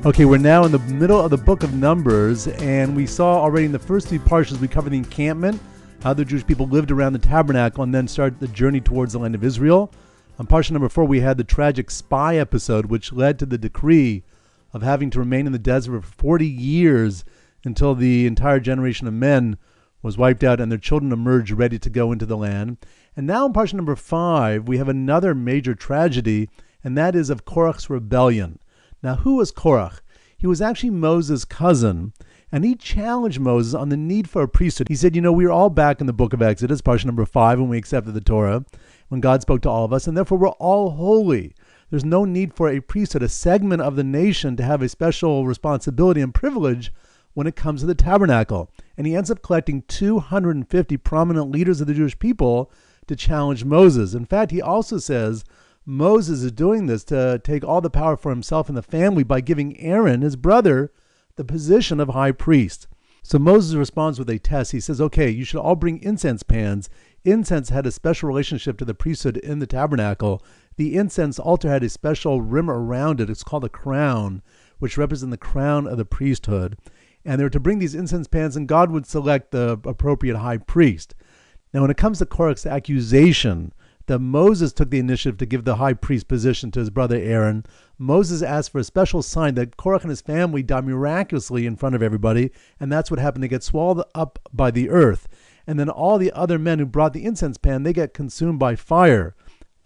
Okay, we're now in the middle of the book of Numbers, and we saw already in the first three parshas, we covered the encampment, how the Jewish people lived around the tabernacle, and then started the journey towards the land of Israel. On parsha number 4, we had the tragic spy episode, which led to the decree of having to remain in the desert for 40 years until the entire generation of men was wiped out and their children emerged ready to go into the land. And now in parsha number 5, we have another major tragedy, and that is of Korach's rebellion. Now, who was Korach? He was actually Moses' cousin, and he challenged Moses on the need for a priesthood. He said, we were all back in the book of Exodus, parsha number 5, when we accepted the Torah, when God spoke to all of us, and therefore we're all holy. There's no need for a priesthood, a segment of the nation, to have a special responsibility and privilege when it comes to the tabernacle. And he ends up collecting 250 prominent leaders of the Jewish people to challenge Moses. In fact, he also says Moses is doing this to take all the power for himself and the family by giving Aaron, his brother, the position of high priest. So Moses responds with a test. He says, okay, you should all bring incense pans. Incense had a special relationship to the priesthood in the tabernacle. The incense altar had a special rim around it. It's called a crown, which represents the crown of the priesthood. And they were to bring these incense pans, and God would select the appropriate high priest. Now, when it comes to Korach's accusation that Moses took the initiative to give the high priest position to his brother Aaron, Moses asked for a special sign that Korach and his family died miraculously in front of everybody, and that's what happened. They get swallowed up by the earth. And then all the other men who brought the incense pan, they get consumed by fire.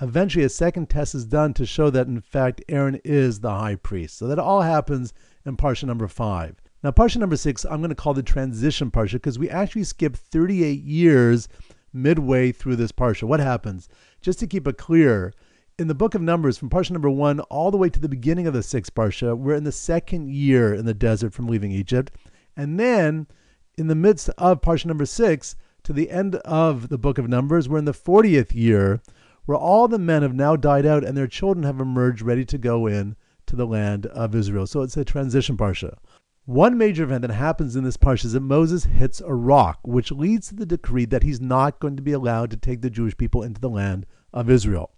Eventually, a second test is done to show that, in fact, Aaron is the high priest. So that all happens in parsha number 5. Now, parsha number 6, I'm going to call the transition parsha because we actually skip 38 years midway through this parsha. What happens? Just to keep it clear, in the book of Numbers, from parsha number 1 all the way to the beginning of the 6th parsha, we're in the second year in the desert from leaving Egypt. And then, in the midst of parsha number 6, to the end of the book of Numbers, we're in the 40th year, where all the men have now died out and their children have emerged ready to go in to the land of Israel. So it's a transition parsha. One major event that happens in this parsha is that Moses hits a rock, which leads to the decree that he's not going to be allowed to take the Jewish people into the land of Israel.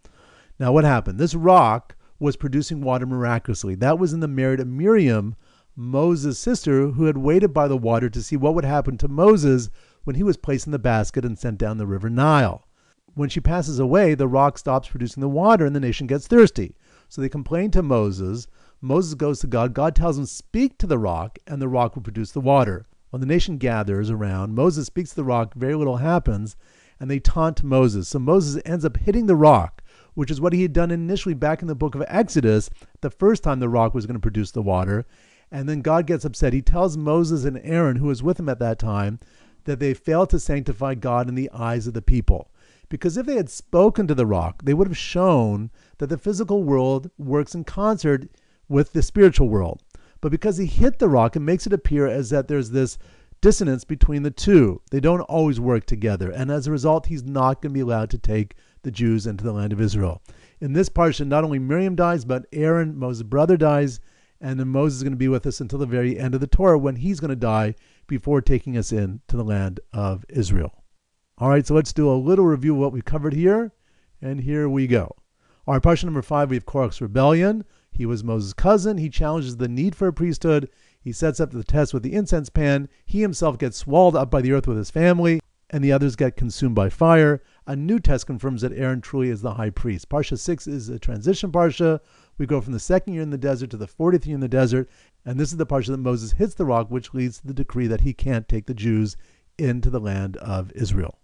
Now, what happened? This rock was producing water miraculously. That was in the merit of Miriam, Moses' sister, who had waited by the water to see what would happen to Moses when he was placed in the basket and sent down the river Nile. When she passes away, the rock stops producing the water and the nation gets thirsty. So they complain to Moses. Moses goes to God. God tells him, speak to the rock, and the rock will produce the water. When the nation gathers around, Moses speaks to the rock, very little happens, and they taunt Moses. So Moses ends up hitting the rock, which is what he had done initially back in the book of Exodus, the first time the rock was going to produce the water. And then God gets upset. He tells Moses and Aaron, who was with him at that time, that they failed to sanctify God in the eyes of the people. Because if they had spoken to the rock, they would have shown that the physical world works in concert with the spiritual world. But because he hit the rock, it makes it appear as that there's this dissonance between the two. They don't always work together. And as a result, he's not going to be allowed to take the Jews into the land of Israel. In this parsha, not only Miriam dies, but Aaron, Moses' brother, dies. And then Moses is going to be with us until the very end of the Torah, when he's going to die before taking us into the land of Israel. All right, so let's do a little review of what we've covered here. And here we go. All right, parsha number 5, we have Korach's rebellion. He was Moses' cousin. He challenges the need for a priesthood. He sets up the test with the incense pan. He himself gets swallowed up by the earth with his family, and the others get consumed by fire. A new test confirms that Aaron truly is the high priest. Parsha 6 is a transition parsha. We go from the second year in the desert to the 40th year in the desert, and this is the parsha that Moses hits the rock, which leads to the decree that he can't take the Jews into the land of Israel.